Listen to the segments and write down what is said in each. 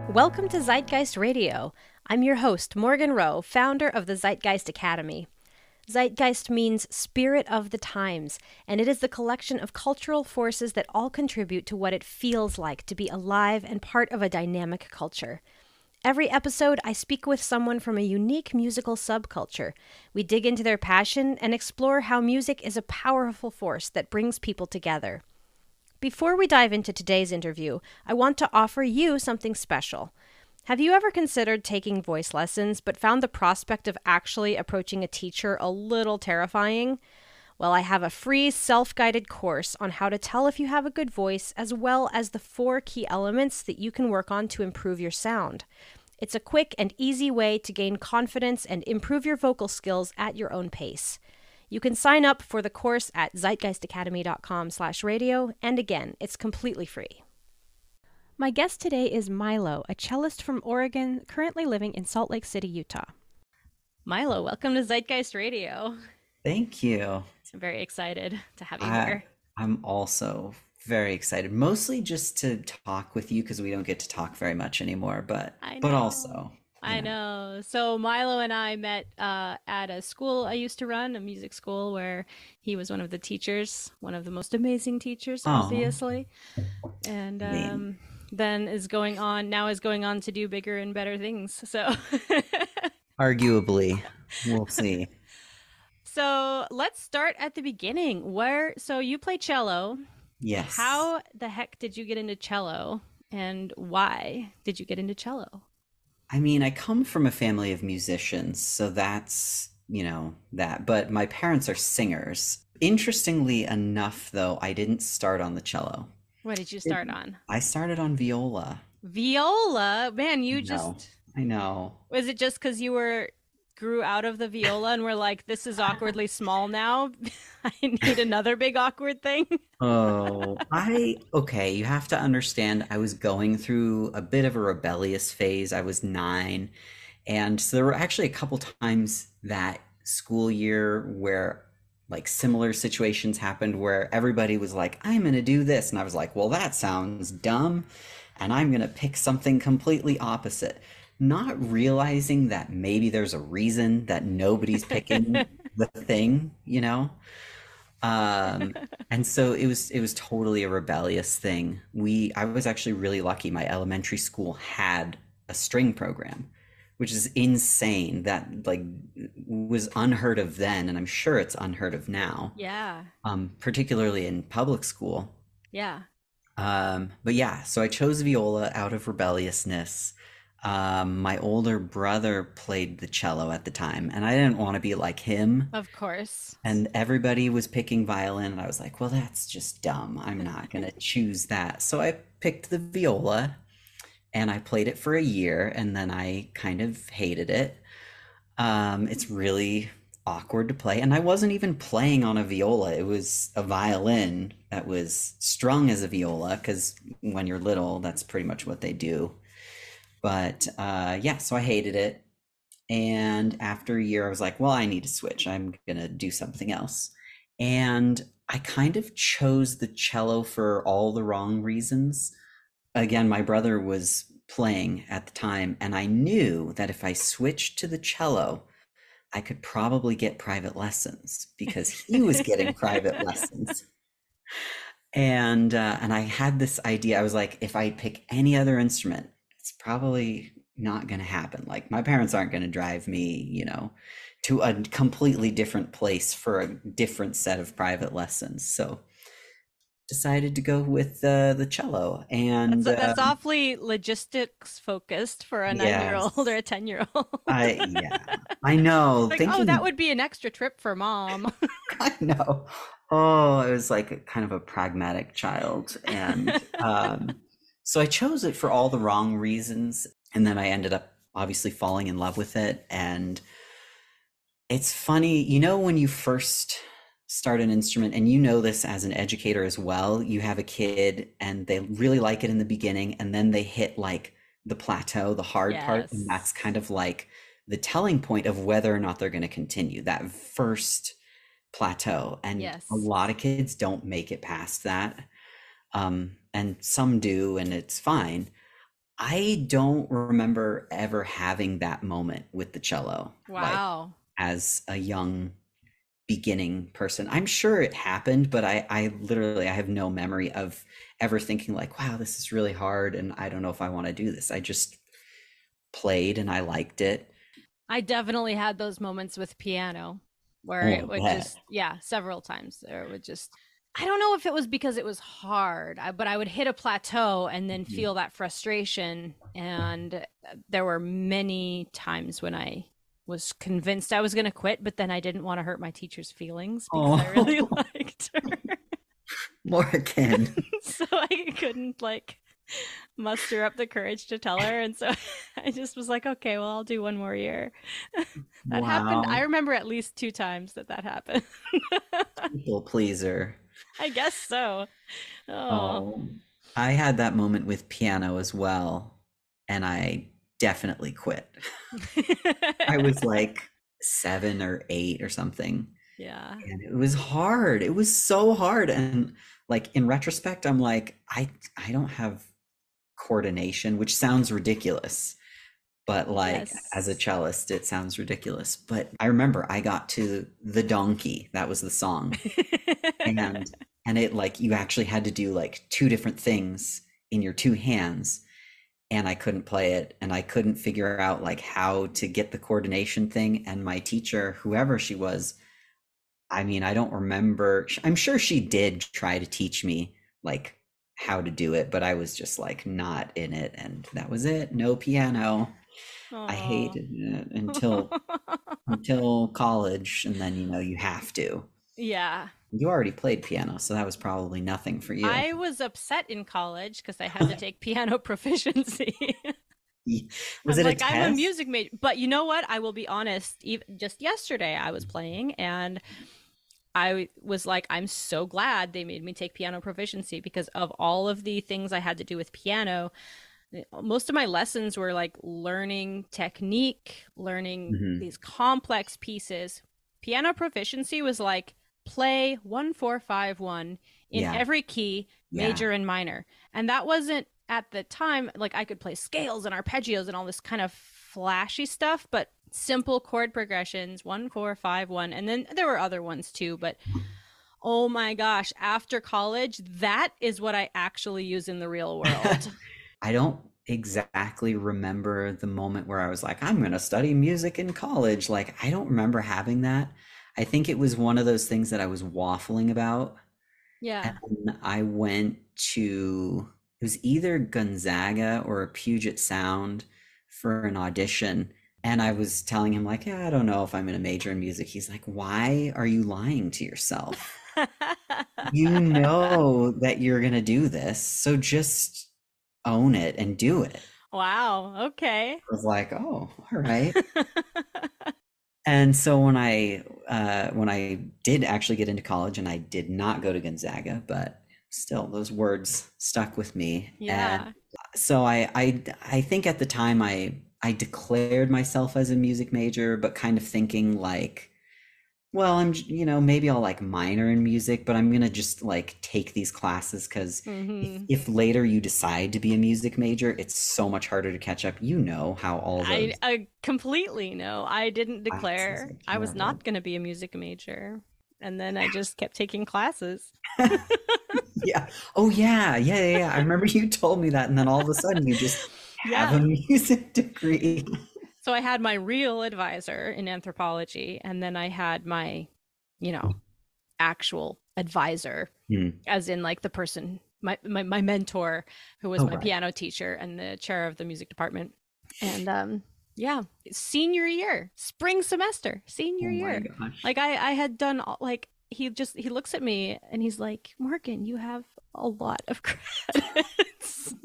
Welcome to Zeitgeist Radio. I'm your host, Morgan Rowe, founder of the Zeitgeist Academy. Zeitgeist means spirit of the times, and it is the collection of cultural forces that all contribute to what it feels like to be alive and part of a dynamic culture. Every episode, I speak with someone from a unique musical subculture. We dig into their passion and explore how music is a powerful force that brings people together. Before we dive into today's interview, I want to offer you something special. Have you ever considered taking voice lessons but found the prospect of actually approaching a teacher a little terrifying? Well, I have a free self-guided course on how to tell if you have a good voice, as well as the 4 key elements that you can work on to improve your sound. It's a quick and easy way to gain confidence and improve your vocal skills at your own pace. You can sign up for the course at zeitgeistacademy.com/radio, and again, it's completely free. My guest today is Milo, a cellist from Oregon, currently living in Salt Lake City, Utah. Milo, welcome to Zeitgeist Radio. Thank you. I'm very excited to have you here. I'm also very excited, mostly just to talk with you because we don't get to talk very much anymore, but also. I know. So Milo and I met at a school I used to run, a music school, where he was one of the teachers, one of the most amazing teachers, obviously. And then is going on to do bigger and better things. So arguably, we'll see. So let's start at the beginning. So you play cello. Yes. How the heck did you get into cello, and why did you get into cello? I mean, I come from a family of musicians, so that's, that. But my parents are singers. Interestingly enough, though, I didn't start on the cello. What did you start on? I started on viola. Viola? Man, I know. Was it just because you grew out of the viola and were like, this is awkwardly small now? I need another big awkward thing? Okay, you have to understand, I was going through a bit of a rebellious phase. I was 9. And so there were actually a couple times that school year where like similar situations happened where everybody was like, I'm going to do this. And I was like, well, that sounds dumb. And I'm going to pick something completely opposite. Not realizing that maybe there's a reason that nobody's picking the thing, and so it was totally a rebellious thing. I was actually really lucky. My elementary school had a string program, which is insane. That was unheard of then, and I'm sure it's unheard of now. Yeah. Particularly in public school. Yeah. But yeah, so I chose viola out of rebelliousness. My older brother played the cello at the time, and I didn't want to be like him. Of course. And everybody was picking violin, and I was like, well, that's just dumb. I'm not going to choose that. So I picked the viola, and I played it for a year, and then I kind of hated it. It's really awkward to play, and I wasn't even playing on a viola. It was a violin that was strung as a viola, because when you're little, that's pretty much what they do. But yeah, so I hated it. And after a year, I was like, well, I need to switch. I'm going to do something else. And I kind of chose the cello for all the wrong reasons. Again, my brother was playing at the time, and I knew that if I switched to the cello, I could probably get private lessons because he was getting private lessons. And I had this idea. I was like, if I pick any other instrument, it's probably not going to happen. Like, my parents aren't going to drive me, to a completely different place for a different set of private lessons. So decided to go with the cello. And that's awfully logistics focused for a 9-year-old or a 10-year-old. I know. Like, thinking, that would be an extra trip for mom. I know. Oh, it was like kind of a pragmatic child. And so I chose it for all the wrong reasons. And then I ended up obviously falling in love with it. And it's funny, when you first start an instrument, and this as an educator as well, you have a kid and they really like it in the beginning, and then they hit like the plateau, the hard part. And that's kind of like the telling point of whether or not they're going to continue that first plateau. And a lot of kids don't make it past that. And some do, and it's fine. I don't remember ever having that moment with the cello, like Wow. as a young beginning person. I'm sure it happened, but I literally I have no memory of ever thinking like, wow, this is really hard and I don't know if I want to do this. I just played and I liked it. I definitely had those moments with piano where Oh, it I would bet. just, yeah, several times. Or it would just, I don't know if it was because it was hard, but I would hit a plateau and then Mhm. feel that frustration. And there were many times when I was convinced I was going to quit, but then I didn't want to hurt my teacher's feelings because I really Oh, liked her. Morgan. So I couldn't like muster up the courage to tell her. And so I just was like, okay, well, I'll do one more year. That happened. I Wow. remember at least two times that happened. People pleaser. I guess so. Oh. Oh, I had that moment with piano as well, and I definitely quit. I was like 7 or 8 or something, Yeah. and it was hard. It was so hard. And like in retrospect, I'm like, I don't have coordination, which sounds ridiculous. But like as a Yes. cellist, it sounds ridiculous. But I remember I got to The Donkey. That was the song. And it like you actually had to do like two different things in your two hands, and I couldn't play it and I couldn't figure out like how to get the coordination thing. And my teacher, whoever she was, I mean, I don't remember. I'm sure she did try to teach me like how to do it, but I was just like not in it, and that was it. No piano. I Oh. hated it until college, and then you have to. Yeah. You already played piano, so that was probably nothing for you. I was upset in college because I had to take piano proficiency. Was I'm it a like, I'm a test? music major. But you know what? I will be honest. Even just yesterday, I was playing and I was like, I'm so glad they made me take piano proficiency because of all of the things I had to do with piano. Most of my lessons were like learning technique, learning Hmm. these complex pieces. Piano proficiency was like play 1 4 5 1 in Yeah, every key, yeah. major and minor. And that wasn't at the time like I could play scales and arpeggios and all this kind of flashy stuff, but simple chord progressions 1 4 5 1, and then there were other ones too, but oh my gosh, after college, that is what I actually use in the real world. I don't exactly remember the moment where I was like, I'm going to study music in college. Like, I don't remember having that. I think it was one of those things that I was waffling about. And Yeah. I went to, it was either Gonzaga or Puget Sound for an audition. And I was telling him, like, yeah, I don't know if I'm going to major in music. He's like, why are you lying to yourself? You know that you're going to do this. So just own it and do it. Wow. Okay. I was like, oh, all right. And so when I did actually get into college, and I did not go to Gonzaga, but still those words stuck with me. And Yeah. so I think at the time I declared myself as a music major, but kind of thinking like, well, maybe I'll like minor in music, but I'm gonna just like take these classes because Hmm. if later you decide to be a music major, it's so much harder to catch up. You know how all those I completely know. I didn't classes declare are I was terrible. not going to be a music major. And then I just kept taking classes. Yeah. Oh yeah. Yeah, yeah, yeah. I remember you told me that, and then all of a sudden you just have a Yeah. music degree. So I had my real advisor in anthropology, and then I had my, you know, actual advisor, Hmm. as in like the person, my mentor, who was Oh my right. piano teacher and the chair of the music department. And yeah, senior year, spring semester, senior Oh my year. gosh. Like I had done like he looks at me and he's like, Morgan, you have a lot of credits.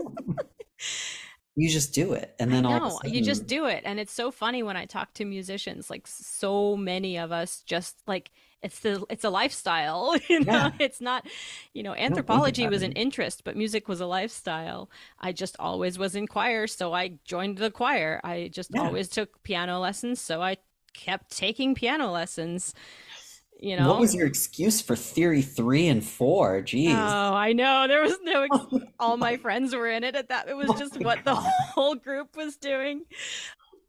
You just do it, and I then all of a know. You just sudden, do it. And it's so funny when I talk to musicians, like so many of us just like it's a lifestyle, you know. yeah, It's not, I don't think anthropology about was an it. interest, but music was a lifestyle. I just always was in choir, so I joined the choir. I just Yeah. always took piano lessons, so I kept taking piano lessons. you What know? was your excuse for theory 3 and 4? Jeez. Oh, I know. There was no Oh all my, my friends were in it at that. It was oh just my what the God. whole group was doing.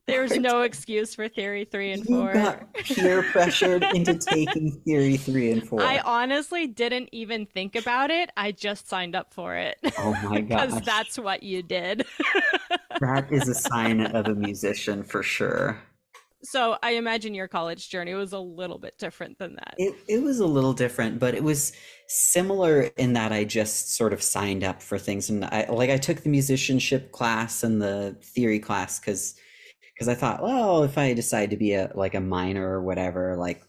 There's no excuse for theory 3 and You 4. got peer pressured into taking theory 3 and 4. I honestly didn't even think about it. I just signed up for it Oh my because gosh. that's what you did. That is a sign of a musician for sure. So I imagine your college journey was a little bit different than that. It was a little different, but it was similar in that I just sort of signed up for things, and I took the musicianship class and the theory class because I thought, well, if I decide to be a minor or whatever, like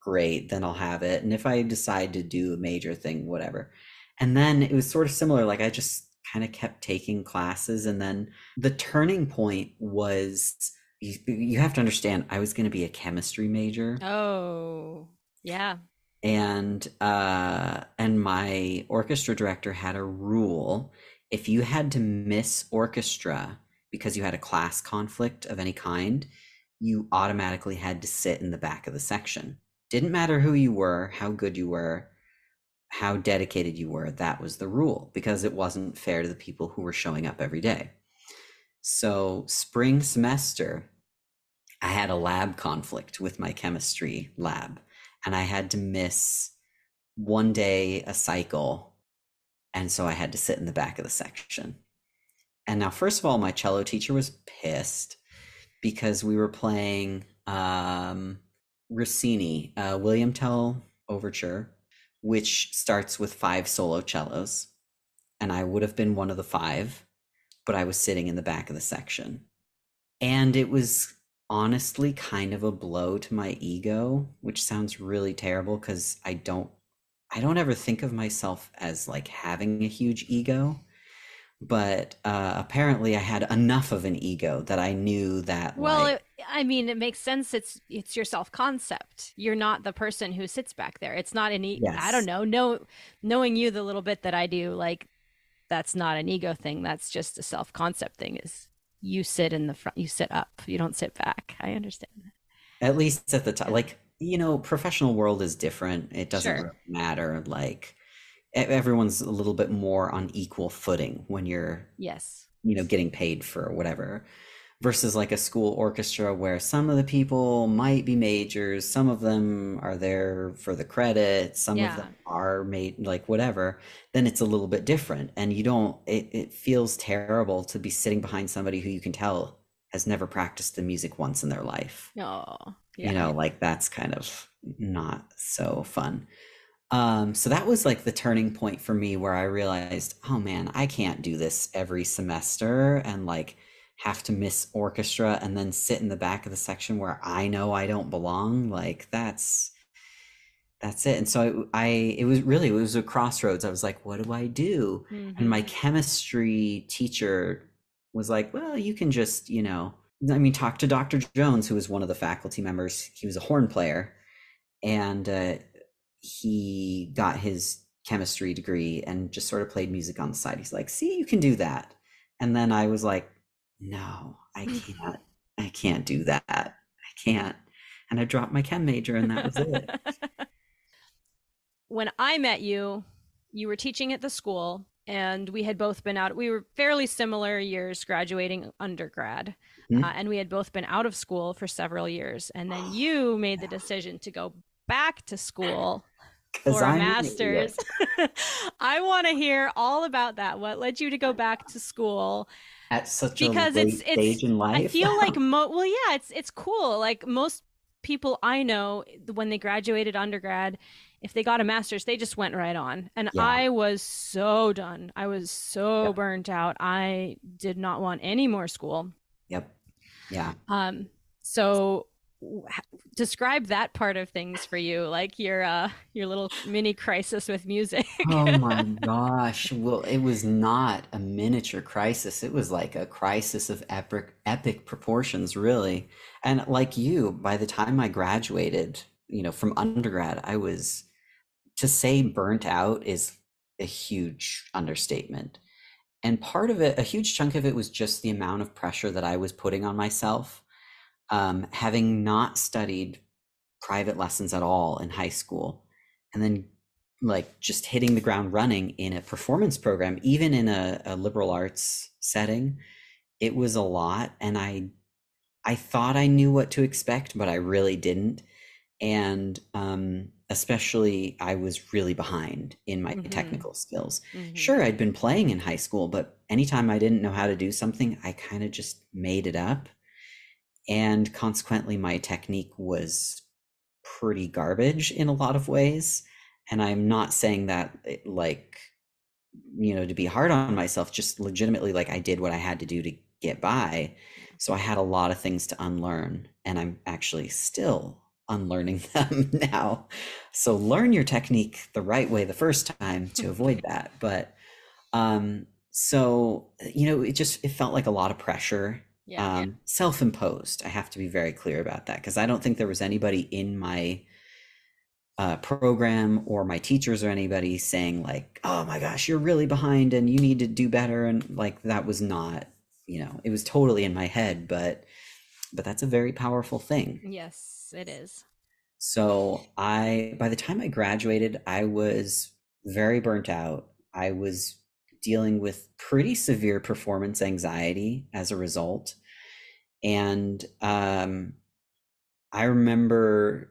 great, then I'll have it. And if I decide to do a major thing, whatever. And then it was sort of similar, like I just kind of kept taking classes, and then the turning point was you have to understand I was going to be a chemistry major, Oh, yeah. and my orchestra director had a rule: if you had to miss orchestra because you had a class conflict of any kind, you automatically had to sit in the back of the section. Didn't matter who you were, how good you were, how dedicated you were. That was the rule, because it wasn't fair to the people who were showing up every day. So spring semester, I had a lab conflict with my chemistry lab, and I had to miss one day a cycle. And so I had to sit in the back of the section. And now, first of all, my cello teacher was pissed because we were playing Rossini, William Tell Overture, which starts with 5 solo cellos. And I would have been one of the 5, but I was sitting in the back of the section. And it was honestly kind of a blow to my ego, which sounds really terrible because I don't ever think of myself as like having a huge ego, but apparently I had enough of an ego that I knew that Well, like I mean, it makes sense. It's your self concept. You're not the person who sits back there. It's not an I don't yes, know. No, knowing you the little bit that I do, like that's not an ego thing. That's just a self concept thing. Is you sit in the front, you sit up, you don't sit back. I understand that. at least at the time, Yeah. like professional world is different. It doesn't Sure. really matter. Like everyone's a little bit more on equal footing when you're Yes. getting paid for whatever, versus like a school orchestra where some of the people might be majors, some of them are there for the credit, some of them Yeah. are made like whatever. Then it's a little bit different, and you don't it feels terrible to be sitting behind somebody who you can tell has never practiced the music once in their life. Oh, yeah. Like that's kind of not so fun. So that was like the turning point for me where I realized, oh man, I can't do this every semester and like have to miss orchestra and then sit in the back of the section where I know I don't belong. Like that's it. And so it was a crossroads. I was like, what do I do? And my Mm-hmm. chemistry teacher was like, well, you can just, I mean, talk to Dr. Jones, who was one of the faculty members. He was a horn player, and he got his chemistry degree and just sort of played music on the side. He's like, see, you can do that. And then I was like, no, I can't. I can't do that. I can't. And I dropped my chem major, and that was it. When I met you, you were teaching at the school, and we had both been out. We were fairly similar years graduating undergrad, and we had both been out of school for several years. And then you made the decision to go back to school Because for a I'm an master's. idiot I want to hear all about that. What led you to go back to school? at such a Because late it's stage in I life. feel like well, yeah, it's cool. Like most people I know, when they graduated undergrad, if they got a master's, they just went right on. And Yeah. I was so done. I was so Yep. burnt out. I did not want any more school. Yep. Yeah. Um, so describe that part of things for you, like your little mini crisis with music. Oh my gosh. Well, it was not a miniature crisis. It was like a crisis of epic proportions, really. And like you, by the time I graduated, from undergrad, I was, to say burnt out is a huge understatement. And part of it, a huge chunk of it, was just the amount of pressure that I was putting on myself. Having not studied private lessons at all in high school. And then like just hitting the ground running in a performance program, even in a liberal arts setting, it was a lot. And I thought I knew what to expect, but I really didn't. And especially, I was really behind in my Mm-hmm. technical skills. Mm-hmm. Sure, I'd been playing in high school, but anytime I didn't know how to do something, I kind of just made it up. And consequently, my technique was pretty garbage in a lot of ways. And I'm not saying that like, to be hard on myself, just legitimately like I did what I had to do to get by. So I had a lot of things to unlearn, and I'm actually still unlearning them now. So learn your technique the right way the first time to avoid that. But so it felt like a lot of pressure, Yeah. self-imposed. I have to be very clear about that because I don't think there was anybody in my program or my teachers or anybody saying like, oh my gosh, you're really behind and you need to do better. And like, that was not, it was totally in my head, but that's a very powerful thing. Yes, it is. So by the time I graduated, I was very burnt out. I was dealing with pretty severe performance anxiety as a result. And I remember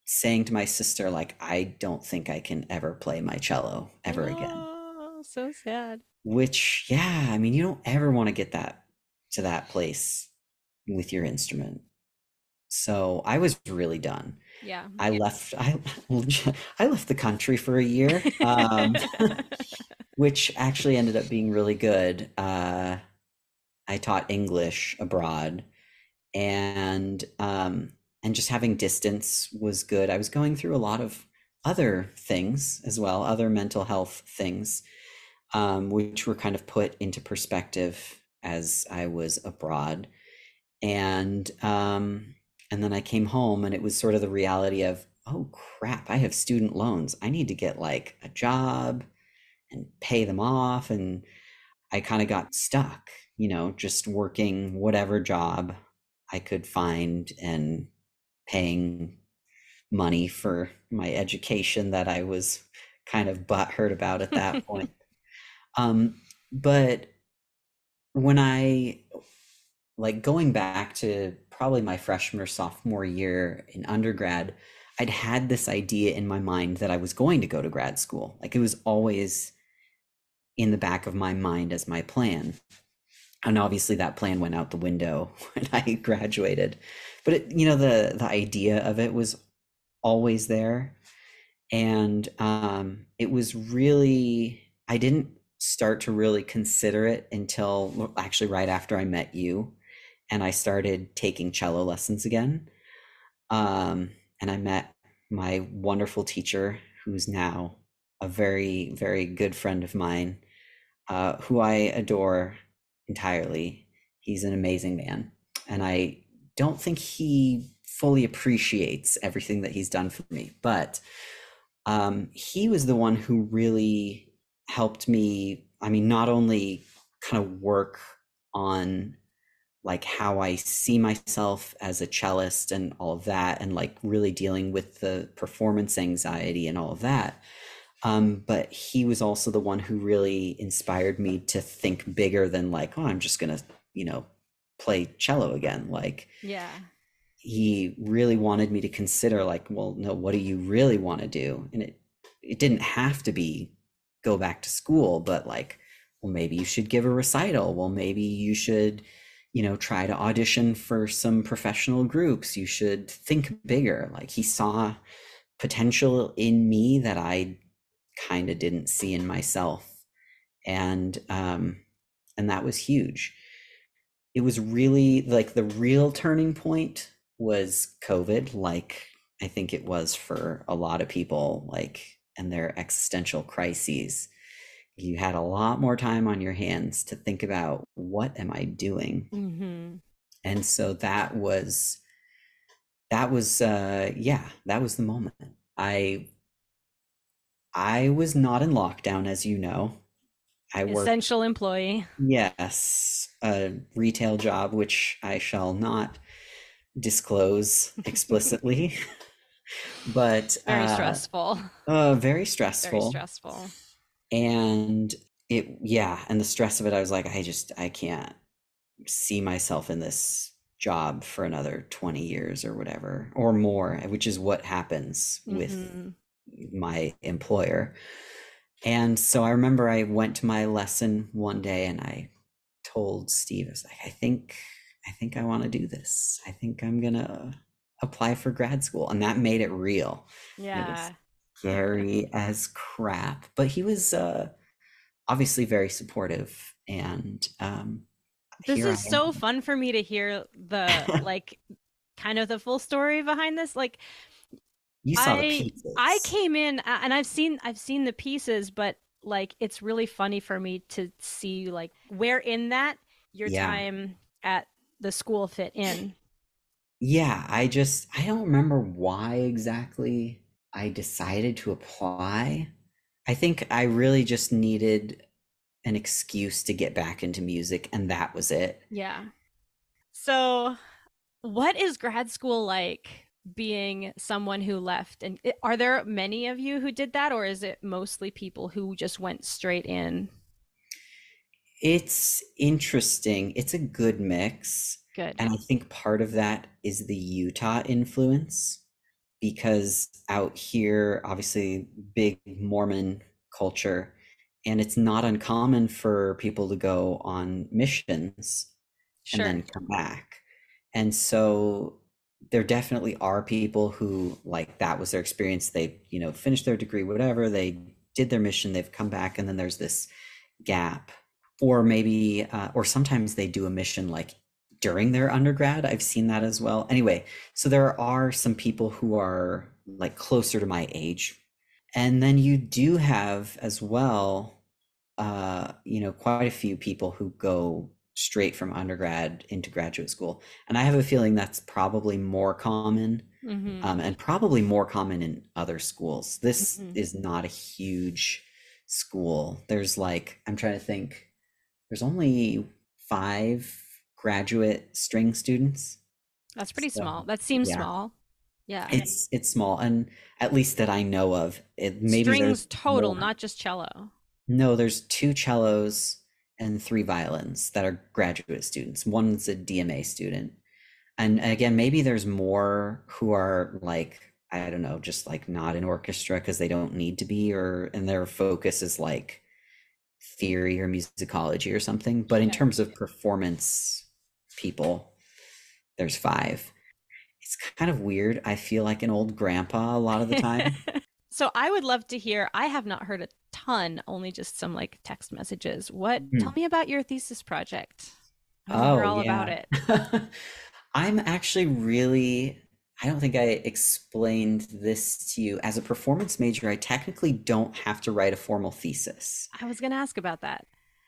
saying to my sister, like, I don't think I can ever play my cello ever again. Oh, so sad. Which, yeah, I mean, you don't ever want to get that to that place with your instrument. So I was really done. Yeah. I left. I left the country for a year, which actually ended up being really good. I taught English abroad, and just having distance was good. I was going through a lot of other things as well, other mental health things, which were kind of put into perspective as I was abroad. And then I came home, and it was sort of the reality of, oh crap, I have student loans. I need to get like a job and pay them off. And I kind of got stuck, just working whatever job I could find and paying money for my education that I was kind of butthurt about at that point. But when I like going back to probably my freshman or sophomore year in undergrad, I'd had this idea in my mind that I was going to go to grad school. Like it was always in the back of my mind as my plan. And obviously that plan went out the window when I graduated. But the idea of it was always there. And it was really, I didn't start to really consider it until actually right after I met you and I started taking cello lessons again. And I met my wonderful teacher, who's now a very, very good friend of mine, who I adore entirely. He's an amazing man. And I don't think he fully appreciates everything that he's done for me, but he was the one who really helped me. I mean, not only kind of work on like how I see myself as a cellist and all of that, and like really dealing with the performance anxiety and all of that. But he was also the one who really inspired me to think bigger than like, oh, I'm just gonna, play cello again. Like Yeah. he really wanted me to consider like, well, no, what do you really want to do? And it didn't have to be go back to school, but like, well, maybe you should give a recital. Well, maybe you should, try to audition for some professional groups. You should think bigger. Like he saw potential in me that I kind of didn't see in myself. And that was huge. It was really like the real turning point was COVID, like I think it was for a lot of people, like and their existential crises. You had a lot more time on your hands to think about what am I doing? Mm-hmm. And so that was the moment. I was not in lockdown, as you know. I worked, Essential employee. yes, a retail job, which I shall not disclose explicitly. But Very stressful. very Very stressful. stressful. And yeah, and the stress of it, I was like, I can't see myself in this job for another 20 years or whatever, or more, which is what happens with Hmm. my employer. And so I remember I went to my lesson one day and I told Steve, I was like, I think I want to do this. I think I'm gonna apply for grad school. And that made it real. And it was Yeah. scary as crap. But he was obviously very supportive. And This here I is so fun for me to hear the am. like kind of the full story behind this. Like You saw the I pieces. came in and I've seen the pieces, but like it's really funny for me to see like where in that your Yeah. time at the school fit in. Yeah, I don't remember why exactly I decided to apply. I think I really just needed an excuse to get back into music, and that was it. Yeah. So, what is grad school like being someone who left? And are there many of you who did that, or is it mostly people who just went straight in? It's interesting. It's a good mix. Good. And I think part of that is the Utah influence because out here, obviously, big Mormon culture, and it's not uncommon for people to go on missions and Sure. then come back. And so there definitely are people who like that was their experience. They, finished their degree, whatever, they did their mission, they've come back, and then there's this gap. Or maybe, or sometimes they do a mission like during their undergrad. I've seen that as well. Anyway, so there are some people who are like closer to my age. And then you do have as well, quite a few people who go straight from undergrad into graduate school. And I have a feeling that's probably more common, Mm-hmm. and probably more common in other schools. This Mm-hmm. is not a huge school. There's like, I'm trying to think, there's only 5 graduate string students. That's pretty So small. That seems yeah, small. Yeah. it's small, and at least that I know of. Maybe Strings there's total, more. not just cello. No, there's 2 cellos and 3 violins that are graduate students. One's a DMA student. And again, maybe there's more who are like, I don't know, just like not in orchestra because they don't need to be, or and their focus is like theory or musicology or something. But in Okay. terms of performance people, there's 5. It's kind of weird. I feel like an old grandpa a lot of the time. So I would love to hear. I have not heard a ton, only just some like text messages. Tell Hmm. me about your thesis project. I want to hear Oh, all about yeah. it. I'm actually really, I don't think I explained this to you. As a performance major, I technically don't have to write a formal thesis. I was going to ask about that.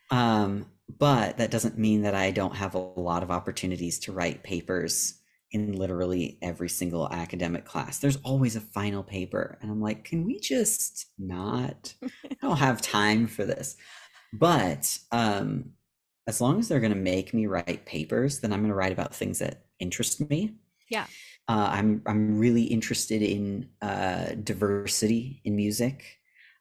But that doesn't mean that I don't have a lot of opportunities to write papers in literally every single academic class. There's always a final paper. And I'm like, can we just not? I don't have time for this. But as long as they're going to make me write papers, then I'm going to write about things that interest me. Yeah. I'm really interested in diversity in music,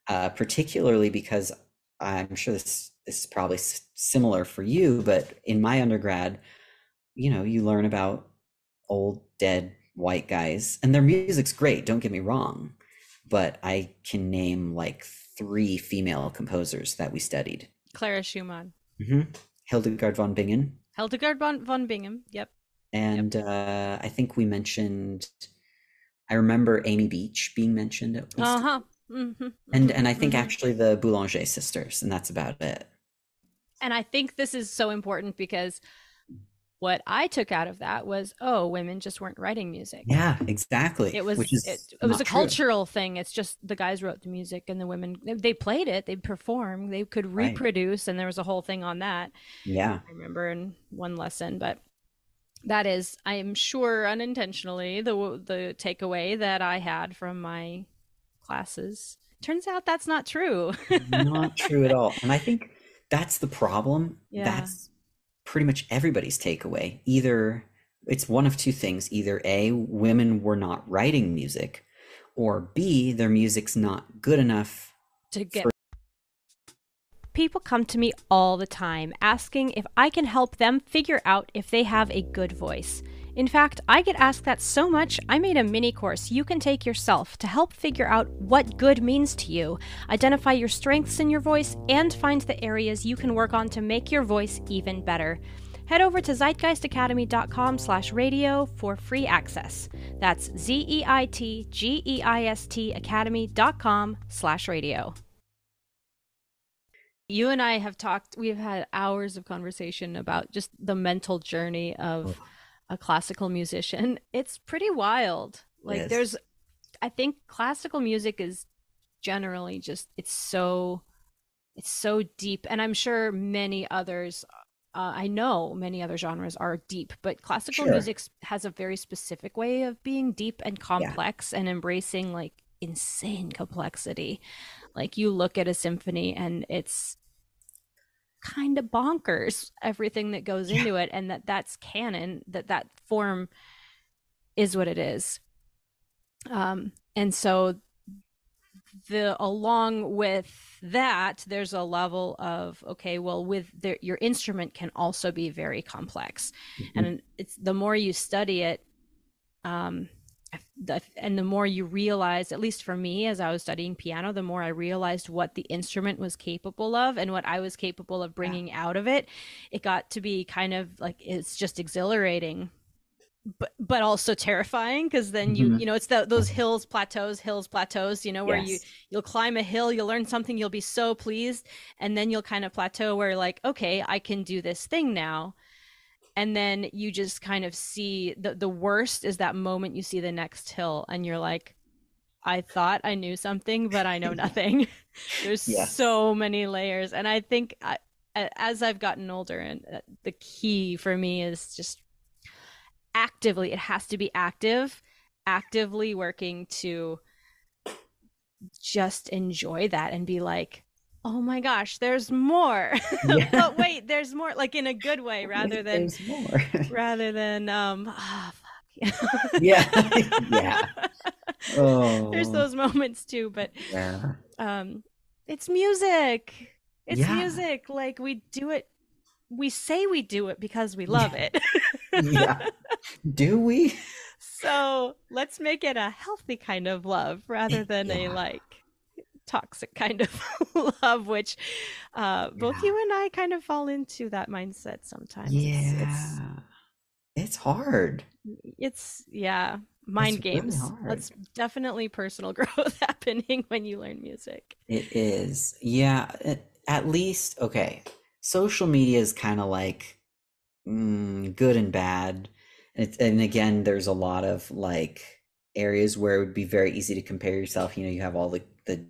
particularly because I'm sure this is probably similar for you, but in my undergrad, you learn about old dead white guys, and their music's great. Don't get me wrong, but I can name like 3 female composers that we studied. Clara Schumann. Hmm. Hildegard von Bingen, Hildegard von Bingham. Yep. Yep. and I think we mentioned. I remember Amy Beach being mentioned at least, Uh-huh. Mm-hmm, and mm-hmm, I think mm-hmm. actually the Boulanger sisters, and that's about it. And I think this is so important because what I took out of that was, oh, women just weren't writing music. Yeah, exactly, It which was it, is it was not a true. cultural thing. It's just the guys wrote the music and the women they played it, they performed, they could Right. reproduce, and there was a whole thing on that. Yeah. I remember in one lesson, but that is, I am sure unintentionally, the takeaway that I had from my classes. Turns out that's not true. Not true at all. And I think that's the problem. Yeah. That's pretty much everybody's takeaway. Either it's one of two things. Either A, women were not writing music, or B, their music's not good enough To for. get People come to me all the time asking if I can help them figure out if they have a good voice. In fact, I get asked that so much, I made a mini course you can take yourself to help figure out what good means to you, identify your strengths in your voice, and find the areas you can work on to make your voice even better. Head over to zeitgeistacademy.com/radio for free access. That's ZEITGEIST academy.com/radio. You and I have talked, we've had hours of conversation about just the mental journey Oh, of a classical musician. It's pretty wild. Like, yes. I think classical music is generally just, it's so deep. And I'm sure many others, I know many other genres are deep, but classical Sure. music has a very specific way of being deep and Yeah. complex and embracing like insane complexity. Like you look at a symphony and it's kind of bonkers everything that goes Yeah. into it, and that's canon, that form is what it is. And so the along with that there's a level of okay, well, your instrument can also be very complex, Mhm. and it's the more you study it, um, and the more you realize, at least for me, as I was studying piano, the more I realized what the instrument was capable of and what I was capable of Yeah. bringing out of it. It got to be kind of like it's just exhilarating, but also terrifying, because then Mhm. it's those hills plateaus, where Yes. you'll climb a hill, you'll learn something, you'll be so pleased, and then you'll kind of plateau where like, okay, I can do this thing now. And then you just kind of see the worst is that moment you see the next hill and you're like, I thought I knew something, but I know nothing. There's Yes. so many layers. And I think as I've gotten older, and the key for me is just actively, it has to be actively working to just enjoy that and be like, oh my gosh, there's more. Yeah. But wait, there's more, like in a good way, rather Wait, than there's more. fuck. Yeah. Yeah. There's Oh, those moments too, but yeah. um it's music. It's Yeah. music. Like we do it, we say we do it because we love Yeah. it. Yeah. Do we? So let's make it a healthy kind of love rather than a Yeah. like toxic kind of love, which both Yeah. you and I kind of fall into that mindset sometimes. Yeah. It's hard. It's yeah, It's mind really games. hard. That's definitely personal growth happening when you learn music. It is. Yeah. At least, okay. Social media is kind of like good and bad. And again, there's a lot of like areas where it would be very easy to compare yourself. You have all the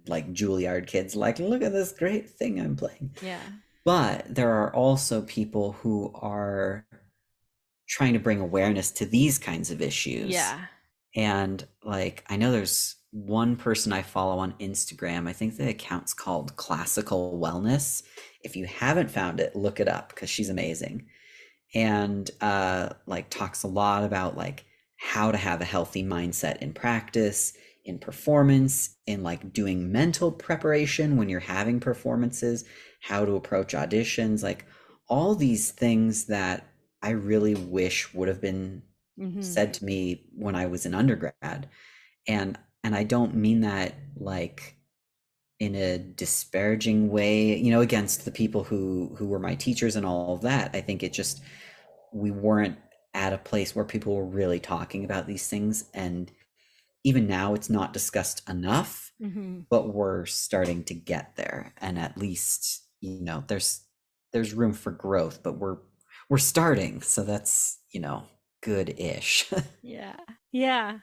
like Juilliard kids, like, look at this great thing I'm playing. Yeah. But there are also people who are trying to bring awareness to these kinds of issues. Yeah. And like, I know there's one person I follow on Instagram. I think the account's called Classical Wellness. If you haven't found it, look it up because she's amazing. And like talks a lot about like how to have a healthy mindset in practice, in performance, in like doing mental preparation when you're having performances, how to approach auditions, like all these things that I really wish would have been Mm-hmm. said to me when I was an undergrad. And I don't mean that like in a disparaging way, against the people who were my teachers and all of that. I think it just we weren't at a place where people were really talking about these things, and even now it's not discussed enough, Mm-hmm. but we're starting to get there, and at least there's room for growth, but we're starting, so that's good-ish. Yeah. Yeah.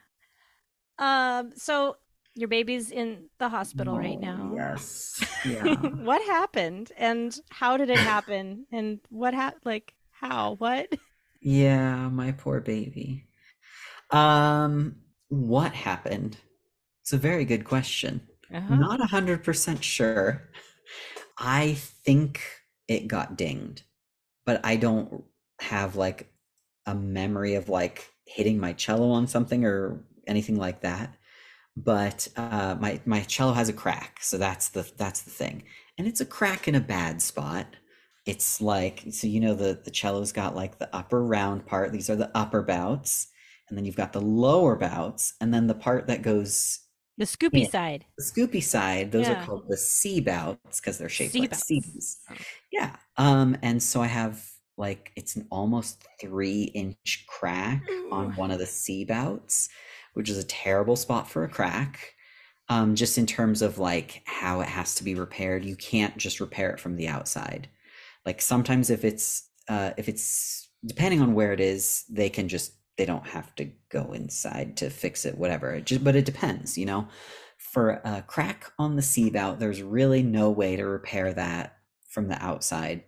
So your baby's in the hospital right Oh, now. yes. Yeah. What happened and how did it happen and like how? What? Yeah, my poor baby. What happened? It's a very good question. Uh-huh. Not 100% sure. I think it got dinged, but I don't have like a memory of like hitting my cello on something or anything like that. But my cello has a crack, so that's the thing, and it's a crack in a bad spot. It's like, so the cello's got like the upper round part. These are the upper bouts, and then you've got the lower bouts, and then the part that goes The scoopy in side. the scoopy side. Those are Yeah. called the C bouts because they're shaped like Seatbelts. C's. Oh. Yeah. And so I have like it's an almost 3-inch crack Ooh. on one of the C bouts, which is a terrible spot for a crack. Just in terms of like how it has to be repaired, you can't just repair it from the outside. Like sometimes if it's depending on where it is, they don't have to go inside to fix it, whatever. But it depends. For a crack on the C bout, there's really no way to repair that from the outside.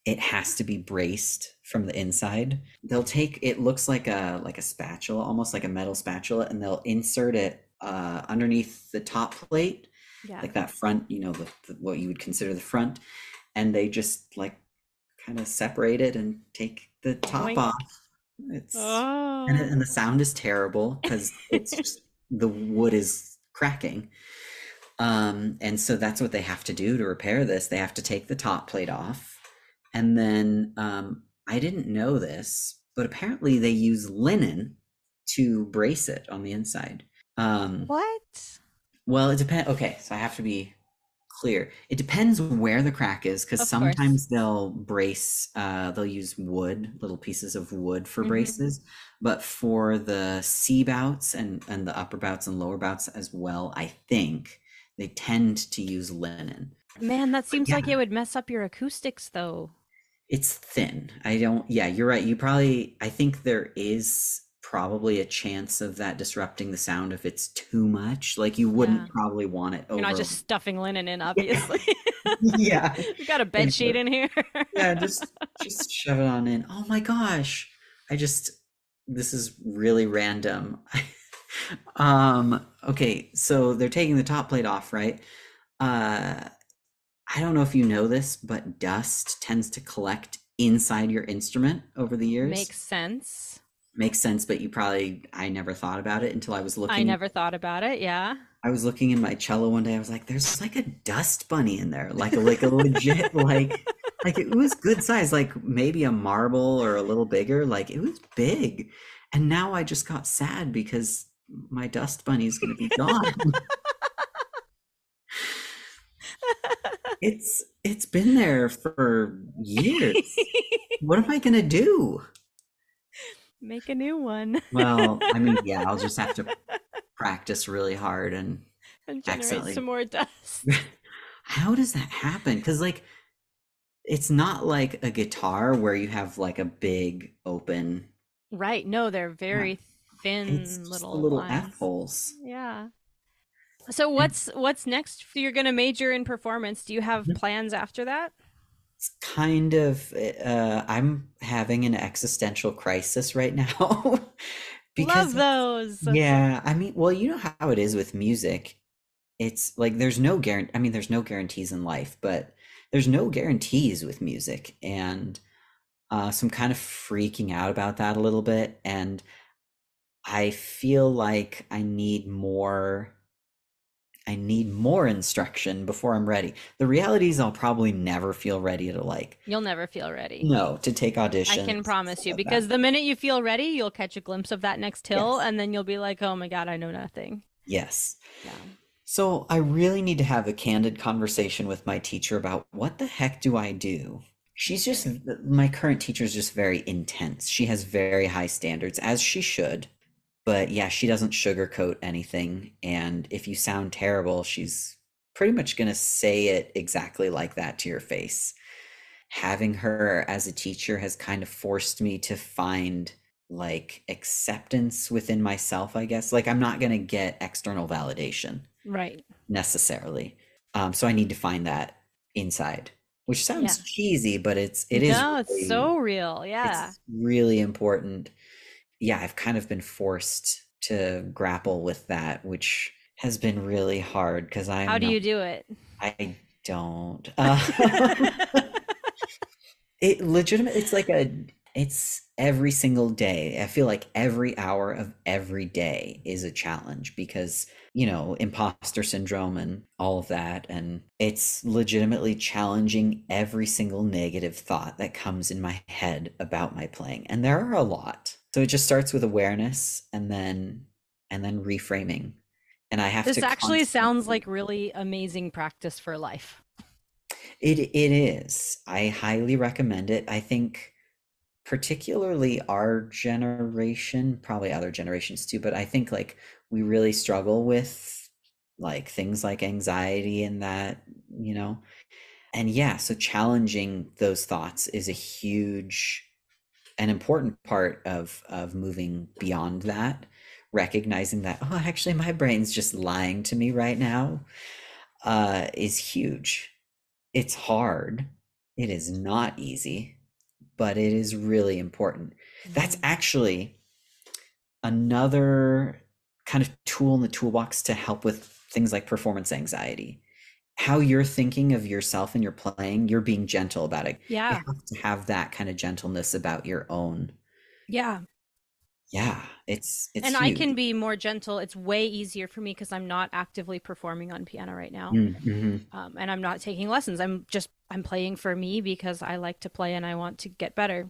It has to be braced from the inside. They'll take it looks like a spatula, almost like a metal spatula, and they'll insert it underneath the top plate, Yeah. like that front, what you would consider the front, and they just like kind of separate it and take the top Boink. off. It's and, Oh. and the sound is terrible because it's just the wood is cracking. And so that's what they have to do to repair this. They have to take the top plate off. And then I didn't know this, but apparently they use linen to brace it on the inside. Um, What? well, it depends. Okay, so I have to be clear. It depends where the crack is because Of course. sometimes they'll use wood, little pieces of wood for Hmm. braces. But for the C bouts and the upper bouts and lower bouts as well, I think they tend to use linen. Man, that But seems yeah, like it would mess up your acoustics, though. it's thin. Yeah, you're right. I think there is probably a chance of that disrupting the sound if it's too much. Like you Yeah. wouldn't probably want it You're not over. just stuffing linen in, Yeah, obviously. yeah. We've got a bed sheet Exactly. in here. Yeah, just shove it on in. Oh my gosh. I just this is really random. Okay, so they're taking the top plate off, right? Uh I don't know if you know this, but dust tends to collect inside your instrument over the years. Makes sense. Makes sense, but I never thought about it until I never thought about it. Yeah. I was looking in my cello one day. I was like, there's like a dust bunny in there, like a legit like it was good size, like maybe a marble or a little bigger. Like it was big. And now I just got sad because my dust bunny is going to be gone. It's been there for years. What am I going to do? Make a new one Well, I mean, yeah, I'll just have to practice really hard and and generate some accidentally. more dust. How does that happen? Because like it's not like a guitar where you have like a big open. Right. No, they're Yeah, very it's thin just the little little F lines. holes. Yeah. So And what's next? You're going to major in performance. Do you have plans after that? it's kind of I'm having an existential crisis right now Love because those. yeah, I mean, well, you know how it is with music. It's like there's no guarantee. I mean, there's no guarantees in life, but there's no guarantees with music, and so I'm kind of freaking out about that a little bit, and I feel like I need more instruction before I'm ready. The reality is I'll probably never feel ready to like You'll never feel ready. no, to take I auditions can and promise stuff you like that. because the minute you feel ready, you'll catch a glimpse of that next hill Yes. and then you'll be like, "Oh my God, I know nothing." Yes. Yeah. So I really need to have a candid conversation with my teacher about what the heck do I do? She's just Sure. my current teacher is just very intense. She has very high standards, as she should. But yeah, she doesn't sugarcoat anything. And if you sound terrible, she's pretty much going to say it exactly like that to your face. Having her as a teacher has kind of forced me to find like acceptance within myself, I guess. Like I'm not going to get external validation Right. necessarily. So I need to find that inside, which Yeah. sounds cheesy, but No, it's so real. Yeah. it's really important. Yeah, I've kind of been forced to grapple with that, which has been really hard because How I'm do not, you do it? I don't. It legitimate. It's like It's every single day. I feel like every hour of every day is a challenge because, imposter syndrome and all of that. And it's legitimately challenging every single negative thought that comes in my head about my playing. And there are a lot. So it just starts with awareness and then reframing. And I have This to actually sounds constantly. like really amazing practice for life. It is. I highly recommend it. I think particularly our generation, probably other generations too, but I think like we really struggle with like things like anxiety and that, you know. And yeah, so challenging those thoughts is a huge an important part of moving beyond that, recognizing that, oh, actually my brain's just lying to me right now, is huge. It's hard. It is not easy, but it is really important. That's Mhm. actually another kind of tool in the toolbox to help with things like performance anxiety. How you're thinking of yourself and your playing, you're being gentle about it. You Yeah. have to have that kind of gentleness about your own. Yeah. Yeah, it's And I huge. can be more gentle. It's way easier for me because I'm not actively performing on piano right now. Mm-hmm. And I'm not taking lessons. I'm playing for me because I like to play and I want to get better.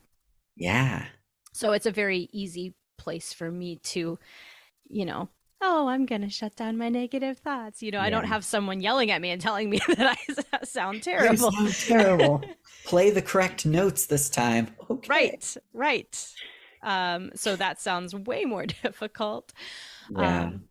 Yeah. So it's a very easy place for me to, you know, oh, I'm going to shut down my negative thoughts. I don't Yeah. have someone yelling at me and telling me that I sound You terrible. sound terrible. Play the correct notes this time. Okay. Right, right. So that sounds way more difficult. Yeah. Um,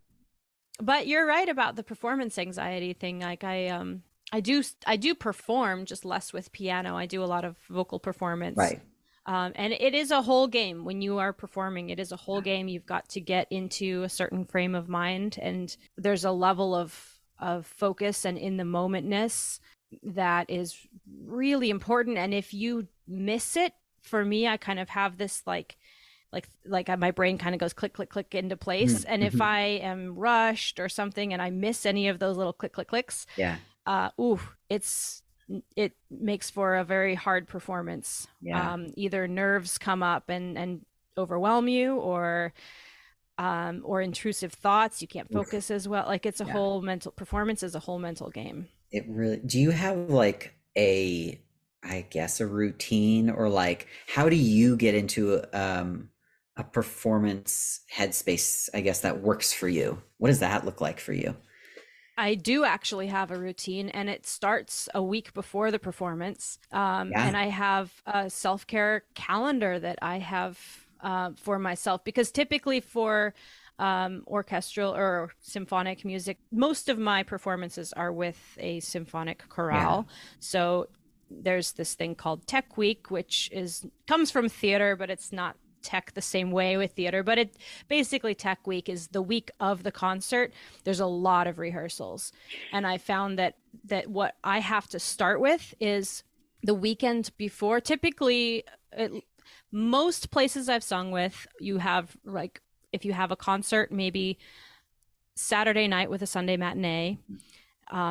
but you're right about the performance anxiety thing. Like I do perform just less with piano. I do a lot of vocal performance. Right. And it is a whole game when you are performing. It is a whole game. You've got to get into a certain frame of mind, and there's a level of focus and in the momentness that is really important. And if you miss it, for me, I kind of have this my brain kind of goes click click click into place. And if Mm-hmm. I am rushed or something and I miss any of those little click click clicks, Yeah. ooh, it makes for a very hard performance. Yeah. Either nerves come up and overwhelm you, or intrusive thoughts. You can't Oof. focus as well. Like it's a Yeah. whole mental performance is a whole mental game. It really, do you have like I guess a routine, or like how do you get into a performance headspace, I guess, that works for you? What does that look like for you? I do actually have a routine, and it starts a week before the performance. Yeah. And I have a self care calendar that I have for myself because typically for orchestral or symphonic music, most of my performances are with a symphonic Yeah. chorale. So there's this thing called Tech Week, which is comes from theater, but it's not tech the same way with theater. But it basically Tech Week is the week of the concert. There's a lot of rehearsals, and I found that what I have to start with is the weekend before. Typically, it, most places I've sung with, you have like if you have a concert, maybe Saturday night with a Sunday matinee,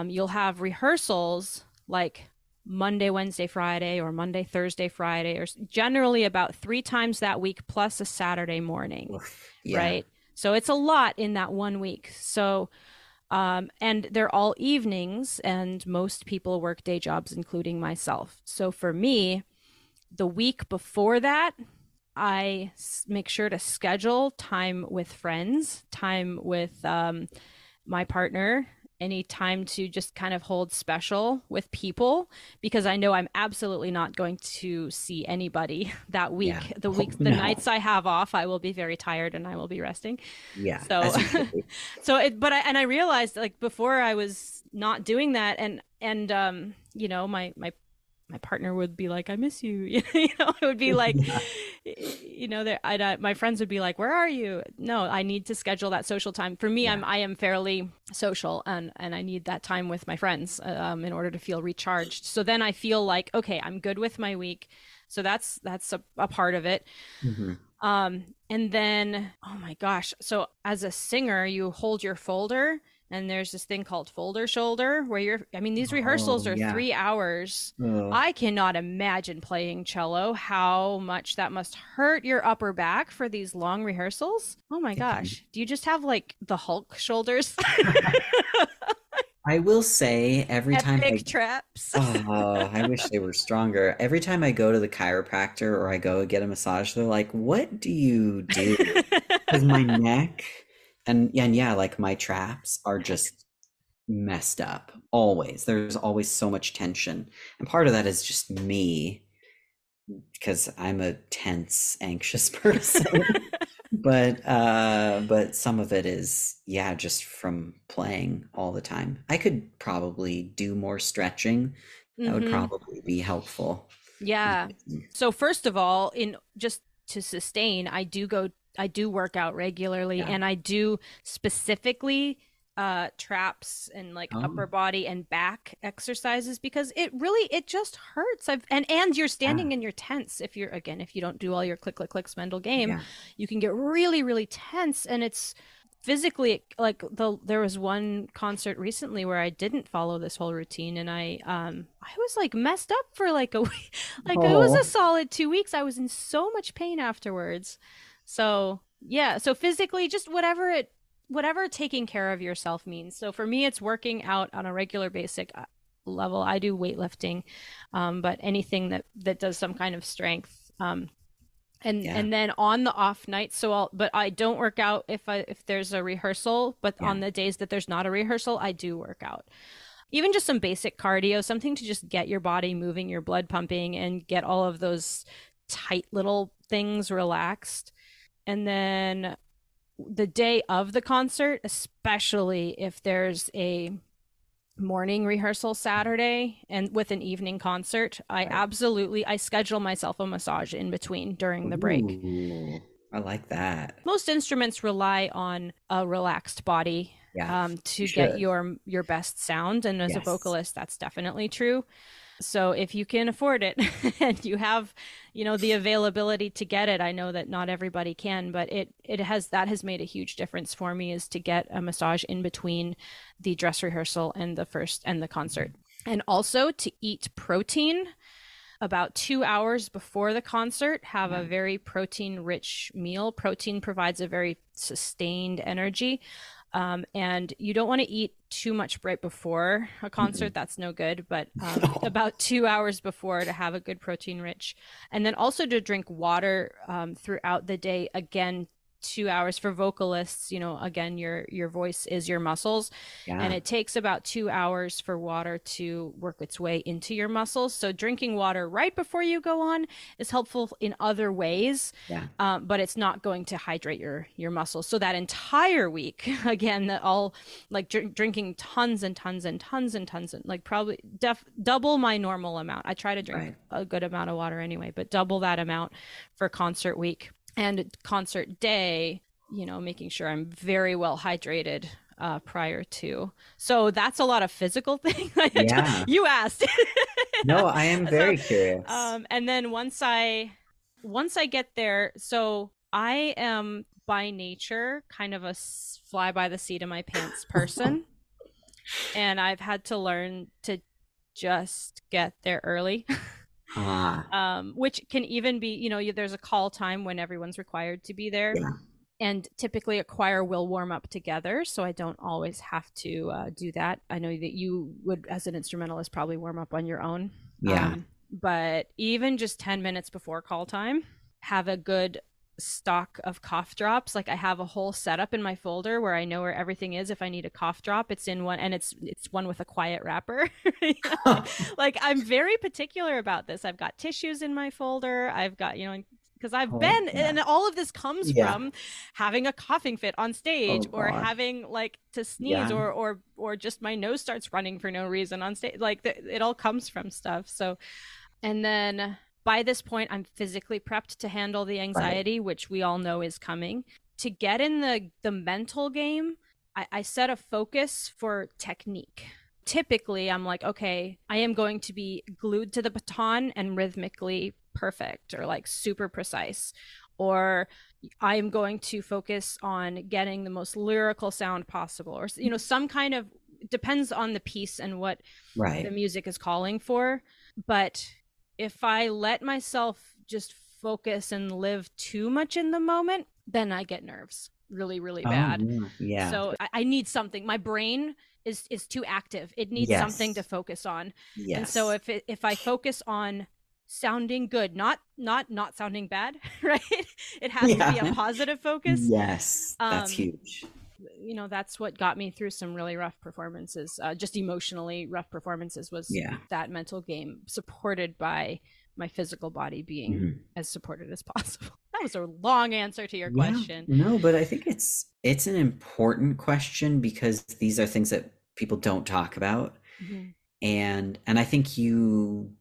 you'll have rehearsals like Monday, Wednesday, Friday, or Monday, Thursday, Friday, or generally about 3 times that week plus a Saturday morning, Oof. Yeah. right? So it's a lot in that one week. So, and they're all evenings, and most people work day jobs, including myself. So for me, the week before that, make sure to schedule time with friends, time with my partner, any time to just kind of hold special with people because I know I'm absolutely not going to see anybody that Yeah. week. The Oh, weeks, the no. nights I have off, I will be very tired and I will be resting. Yeah, So, as you should be. I realized like before I was not doing that, and my partner would be like, "I miss you." It would be like, Yeah. my friends would be like, "Where are you?" No, I need to schedule that social time. For me, Yeah. I am fairly social, and I need that time with my friends in order to feel recharged. So then I feel like, okay, I'm good with my week. So that's a part of it. Hmm. And then, oh my gosh. So as a singer, you hold your folder And there's this thing called folder shoulder where I mean, these rehearsals Oh, are yeah. 3 hours. Ugh. I cannot imagine playing cello, how much that must hurt your upper back for these long rehearsals. Oh my It can. gosh. Do you just have like the Hulk shoulders? I will say every time Epic traps. I wish they were stronger. Every time I go to the chiropractor or I go get a massage, they're like, "What do you do?" Because my neck and yeah, like my traps are just messed up. Always. There's always so much tension. And part of that is just me because I'm a tense, anxious person. But some of it is, yeah, just from playing all the time. I could probably do more stretching. That would Hmm. probably be helpful. Yeah. So first of all, in just to sustain, I do work out regularly, Yeah. and I do specifically traps and like upper Oh, body and back exercises because it just hurts. And you're yeah. standing and you're tense. If you don't do all your click click clicks mental game, Yeah. you can get really really tense, and it's physically like there was one concert recently where I didn't follow this whole routine, and I was like messed up for like a week. Like it was a Oh, solid 2 weeks. I was in so much pain afterwards. So yeah, so physically, just whatever taking care of yourself means. So for me, it's working out on a regular basic level. I do weightlifting, but anything that does some kind of strength. yeah. And then on the off nights, but I don't work out if there's a rehearsal, but Yeah. on the days that there's not a rehearsal, I do work out. Even just some basic cardio, something to just get your body moving, your blood pumping, and get all of those tight little things relaxed. And then the day of the concert, especially if there's a morning rehearsal Saturday and with an evening concert, Right. I schedule myself a massage in between during the break. Ooh, I like that. Most instruments rely on a relaxed body Yeah. You to get should. your best sound, and as a Yes. vocalist, that's definitely true. So if you can afford it and you have, the availability to get it, I know that not everybody can, but that has made a huge difference for me, is to get a massage in between the dress rehearsal and the concert. And also to eat protein about 2 hours before the concert, have Yeah. a very protein rich meal. Protein provides a very sustained energy. And you don't want to eat too much right before a Mm-mm. concert. That's no good. But about 2 hours before, to have a good protein rich. And then also to drink water throughout the day. Again, 2 hours for vocalists. Again, your voice is your muscles, and Yeah. it takes about 2 hours for water to work its way into your muscles. So drinking water right before you go on is helpful in other ways, Yeah. but it's not going to hydrate your muscles. So that entire week, again, that all like drinking tons and tons and tons and tons, and like probably double my normal amount. I try to drink Right. a good amount of water anyway, but double that amount for concert week and concert day. Making sure I'm very well hydrated prior to. So that's a lot of physical thing. Yeah. You asked. No, I am So, very curious. and then once I get there, so I am by nature kind of a fly by the seat of my pants person, and I've had to learn to just get there early. Ah, Which can even be, there's a call time when everyone's required to be there. yeah. And typically a choir will warm up together, so I don't always have to do that. I know that you would, as an instrumentalist, probably warm up on your own. Yeah. But even just 10 minutes before call time, have a good stock of cough drops. Like I have a whole setup in my folder where I know where everything is. If I need a cough drop, it's in one, and it's one with a quiet wrapper. Like I'm very particular about this. I've got tissues in my folder. I've got, because I've Oh, been, yeah. and all of this comes Yeah. from having a coughing fit on Oh stage, or God. having like to sneeze, Yeah. or just my nose starts running for no reason on stage. Like it all comes from stuff. So, and then by this point, I'm physically prepped to handle the Right. anxiety, which we all know is coming. To get in the mental game, I set a focus for technique. Typically, I'm like, okay, I am going to be glued to the baton and rhythmically perfect, or like super precise, or I am going to focus on getting the most lyrical sound possible, or some kind of, depends on the piece and what the Right. music is calling for. But if I let myself just focus and live too much in the moment, then I get nerves really, really Oh, bad. yeah. Yeah. So I need something. My brain is too active. It needs something to Yes. focus on. And so Yes. if I focus on sounding good, not sounding bad, right? It has to be a Yeah. positive focus. Yes. That's Um, huge. that's what got me through some really rough performances, just emotionally rough performances, was Yeah. that mental game supported by my physical body being Mhm. as supported as possible. That was a long answer to your Yeah. question. No, but I think it's an important question because these are things that people don't talk about. Mm-hmm. And I think you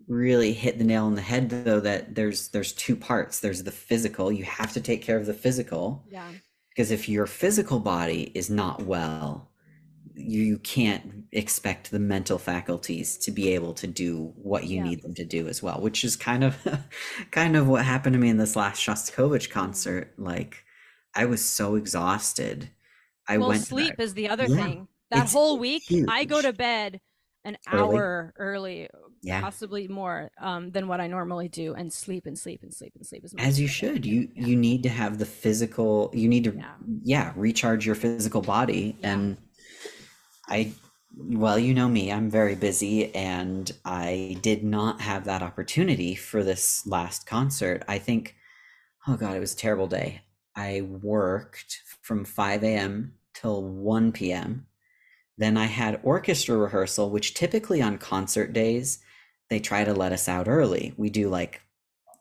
really hit the nail on the head though, that there's two parts. There's the physical. You have to take care of the physical, Yeah. because if your physical body is not well, you can't expect the mental faculties to be able to do what you Yeah. need them to do as well, which is kind of kind of what happened to me in this last Shostakovich Mm. concert. Like, I was so exhausted. I Well, went to that. sleep is the other Yeah, thing. That it's whole week, I go to huge. bed an Early. hour early, Yeah, possibly more, than what I normally do, and sleep and sleep and sleep and sleep as much as as you I can. should. you Yeah. you need to have the physical, you need to, Yeah. yeah, recharge your physical body. Yeah. And I, well, you know me, I'm very busy, and I did not have that opportunity for this last concert. I think, oh God, it was a terrible day. I worked from 5 a.m. till 1 p.m. Then I had orchestra rehearsal, which typically on concert days, they try to let us out early. We do like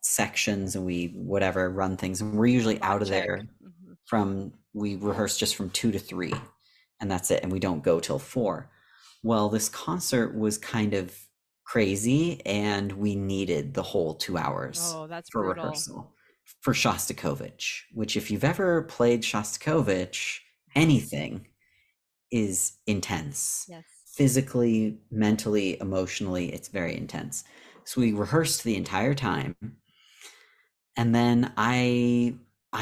sections and we whatever run things, and we're usually out Vibe of check. there Hmm. from, we rehearse just from 2 to 3, and that's it, and we don't go till 4. Well, this concert was kind of crazy, and we needed the whole 2 hours Oh, that's for brutal. rehearsal for Shostakovich, which, if you've ever played Shostakovich, Yes. anything is intense. Yes. Physically, mentally, emotionally, it's very intense. So we rehearsed the entire time, and then I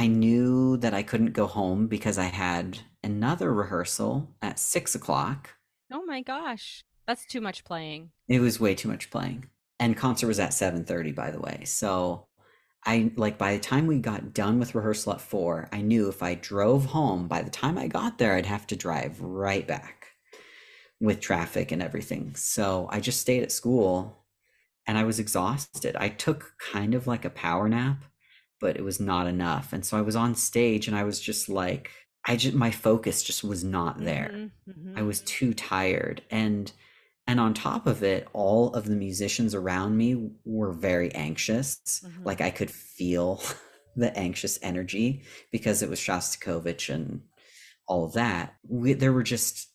knew that I couldn't go home because I had another rehearsal at 6 o'clock. Oh my gosh. That's too much playing. It was way too much playing. And concert was at 7:30, by the way. So I, like, by the time we got done with rehearsal at 4, I knew if I drove home, by the time I got there, I'd have to drive right back with traffic and everything. So I just stayed at school, and I was exhausted. I took kind of like a power nap, but it was not enough. And so I was on stage, and I was just like, my focus just was not there. Mm-hmm. I Mm-hmm. was too tired. And on top of it, all of the musicians around me were very anxious. Mm-hmm. Like, I could feel the anxious energy because it was Shostakovich and all of that. There were just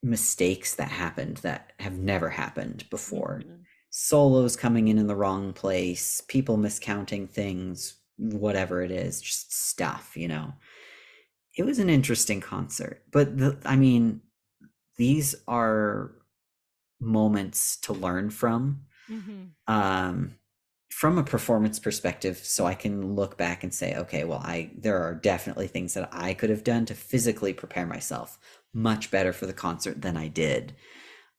mistakes that happened that have never happened before. Mm-hmm. Solos coming in the wrong place, people miscounting things, whatever it is, just stuff. It was an interesting concert, but I mean, these are moments to learn Mm-hmm. um, from a performance perspective, so I can look back and say, okay, well, I there are definitely things that I could have done to physically prepare myself much better for the concert than I did.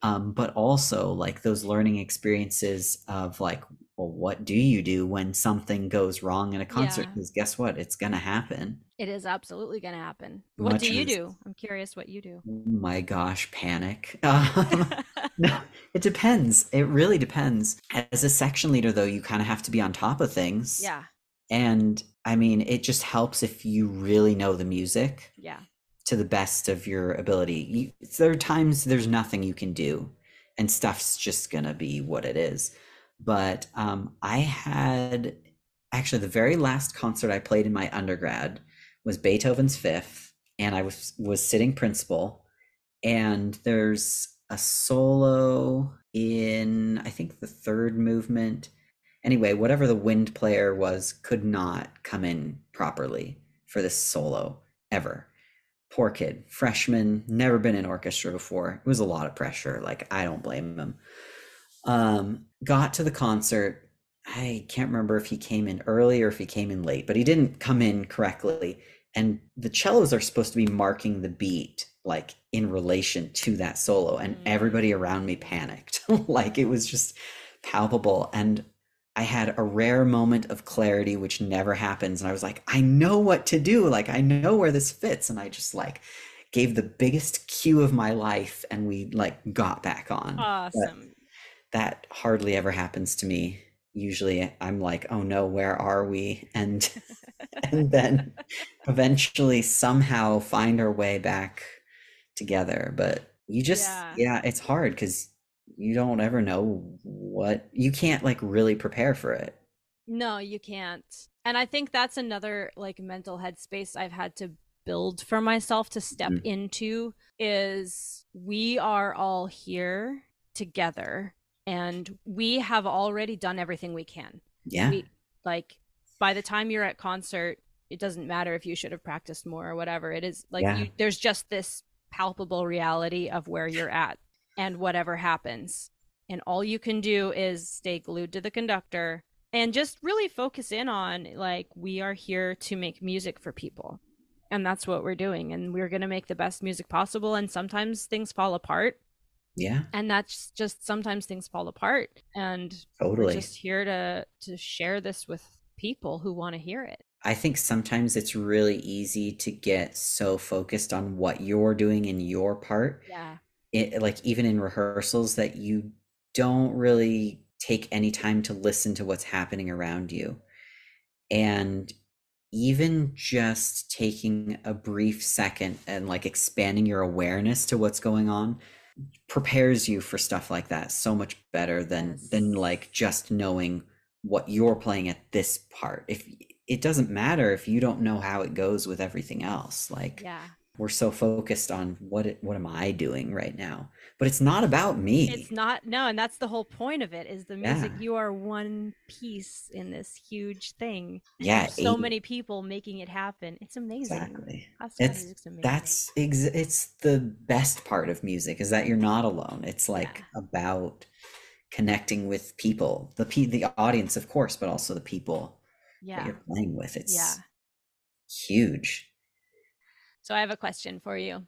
But also, like, those learning experiences of, like, well, what do you do when something goes wrong in a concert? Yeah. Because guess what? It's going to happen. It is absolutely going to happen. What do Much you as, do? I'm curious what you do. oh my gosh, panic. No, it depends. It really depends. As a section leader, though, you kind of have to be on top of things. Yeah. And I mean, it just helps if you really know the music Yeah. to the best of your ability. There are times there's nothing you can do, and stuff's just gonna be what it is. But I had, actually, the very last concert I played in my undergrad was Beethoven's Fifth, and I was sitting principal, and there's a solo in, I think, the third movement. Anyway, whatever the wind player was could not come in properly for this solo ever. Poor kid, freshman, never been in orchestra before. It was a lot of pressure. Like, I don't blame him. Got to the concert. I can't remember if he came in early or if he came in late, but he didn't come in correctly. And the cellos are supposed to be marking the beat, like in relation to that solo. And everybody around me panicked. Like it was just palpable. And I had a rare moment of clarity, which never happens. And I was like, I know what to do. Like, I know where this fits. And I just like gave the biggest cue of my life and we like got back on. But Awesome. that hardly ever happens to me. Usually I'm like, oh no, where are we? And and then eventually somehow find our way back together. But you just, Yeah. yeah, it's hard because you don't ever know what you can't like really prepare for it. No, you can't. And I think that's another like mental headspace I've had to build for myself to step Mhm. into is we are all here together and we have already done everything we can. Yeah, We like by the time you're at concert, it doesn't matter if you should have practiced more or whatever. It is like yeah, you there's just this palpable reality of where you're at and whatever happens. And all you can do is stay glued to the conductor and just really focus in on like we are here to make music for people, and that's what we're doing, and we're going to make the best music possible, and sometimes things fall apart, yeah, and that's just sometimes things fall apart, and we're totally. just here to share this with people who want to hear it. I think sometimes it's really easy to get so focused on what you're doing in your part, Yeah. like even in rehearsals, that you don't really take any time to listen to what's happening around you. And even just taking a brief second and like expanding your awareness to what's going on prepares you for stuff like that so much better than Yes. like just knowing what you're playing at this part. If it doesn't matter if you don't know how it goes with everything else, like Yeah. we're so focused on what am I doing right now, but it's not about It's me. not, no, and that's the whole point of it is the music. Yeah, You are one piece in this huge thing, and yeah, there's so many people making it happen. It's amazing. exactly. Classical It's music's amazing. it's the best part of music is that you're not alone. It's like Yeah. about connecting with people, the audience, of course, but also the people that Yeah. you're playing with. Yeah. It's huge. So I have a question for you.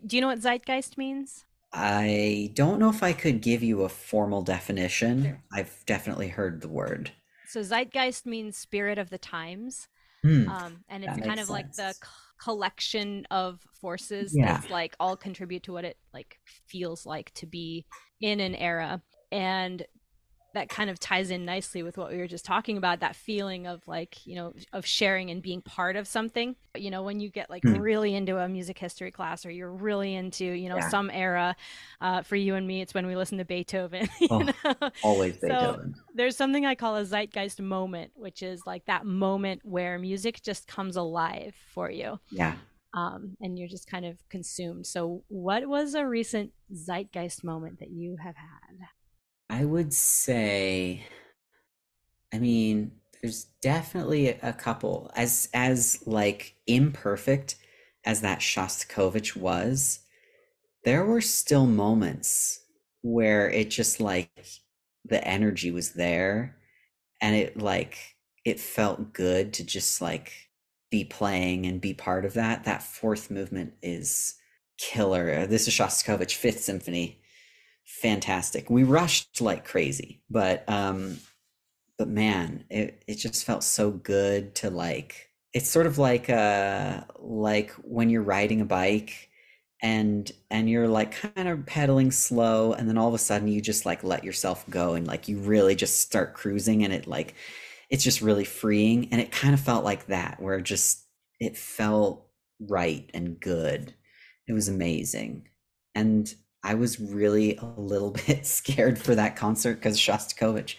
Do you know what zeitgeist means? I don't know if I could give you a formal definition. Sure. I've definitely heard the word. So zeitgeist means spirit of the times. Hmm, And it's that kind makes of like the sense. collection of forces Yeah. that's like all contribute to what it like feels like to be in an era. And that kind of ties in nicely with what we were just talking about, that feeling of like, of sharing and being part of something. When you get like Hmm, really into a music history class, or you're really into, yeah. some era. For you and me, it's when we listen to Beethoven. Oh, always So Beethoven. there's something I call a zeitgeist moment, which is like that moment where music just comes alive for you. Yeah. And you're just kind of consumed. So what was a recent zeitgeist moment that you have had? I would say, I mean, there's definitely a couple. As like imperfect as that Shostakovich was, there were still moments where it just like the energy was there and it felt good to just like be playing and be part of that. That fourth movement is killer. This is Shostakovich Fifth Symphony. Fantastic. We rushed like crazy, but man, it just felt so good to like it's sort of like when you're riding a bike and you're like kind of pedaling slow and then all of a sudden you just like let yourself go and like you really just start cruising and it's just really freeing and it kind of felt like that where just it felt right and good. It was amazing. And I was really a little bit scared for that concert because Shostakovich,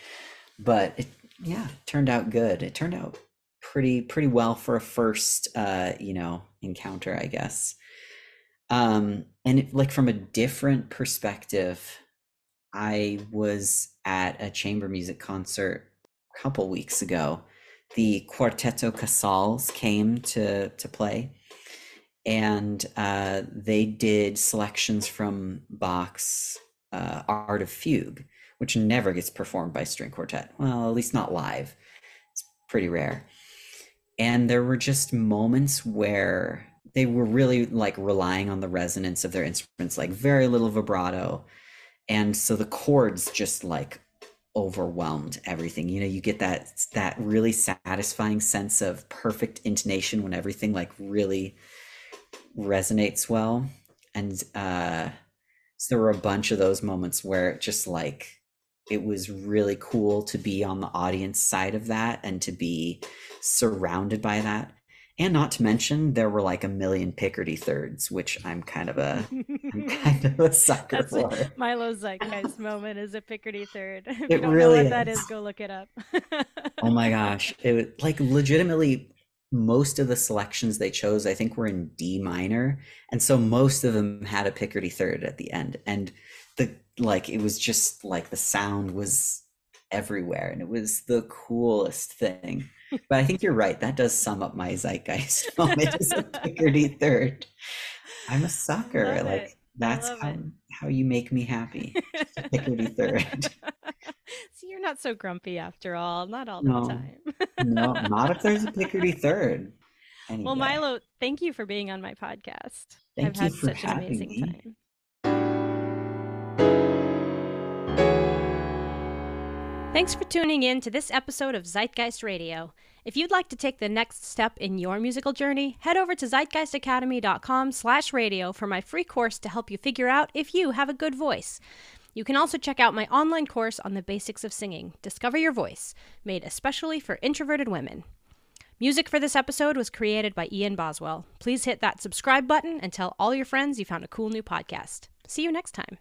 but it yeah turned out good. It turned out pretty well for a first encounter, I guess. And like from a different perspective, I was at a chamber music concert a couple weeks ago. The Quartetto Casals came to play, and they did selections from Bach's Art of Fugue, which never gets performed by string quartet. Well, at least not live. It's pretty rare. And there were just moments where they were really like relying on the resonance of their instruments, like very little vibrato. And so the chords just like overwhelmed everything. You know, you get that really satisfying sense of perfect intonation when everything like really resonates well. And so there were a bunch of those moments where it just like it was really cool to be on the audience side of that and to be surrounded by that. And not to mention there were like a million Picardy thirds, which I'm kind of a sucker That's for. Milo's zeitgeist moment is a Picardy third. If you It don't know really what that is. is, go look it up. Oh my gosh. It was like legitimately most of the selections they chose, I think, were in D minor. And so most of them had a Picardy third at the end. And the like it was just like the sound was everywhere and it was the coolest thing. But I think you're right. That does sum up my zeitgeist moment as a Picardy third. I'm a sucker. Love it. Like I that's love it. how you make me happy. Just a Picardy third. See, you're not so grumpy after all. Not all the No, time. no, not if there's a Picardy third. Well, Anyway, Milo, thank you for being on my podcast. I've thank you had for such an having amazing me. time. Thanks for tuning in to this episode of Zeitgeist Radio. If you'd like to take the next step in your musical journey, head over to zeitgeistacademy.com/radio for my free course to help you figure out if you have a good voice. You can also check out my online course on the basics of singing, Discover Your Voice, made especially for introverted women. Music for this episode was created by Ian Boswell. Please hit that subscribe button and tell all your friends you found a cool new podcast. See you next time.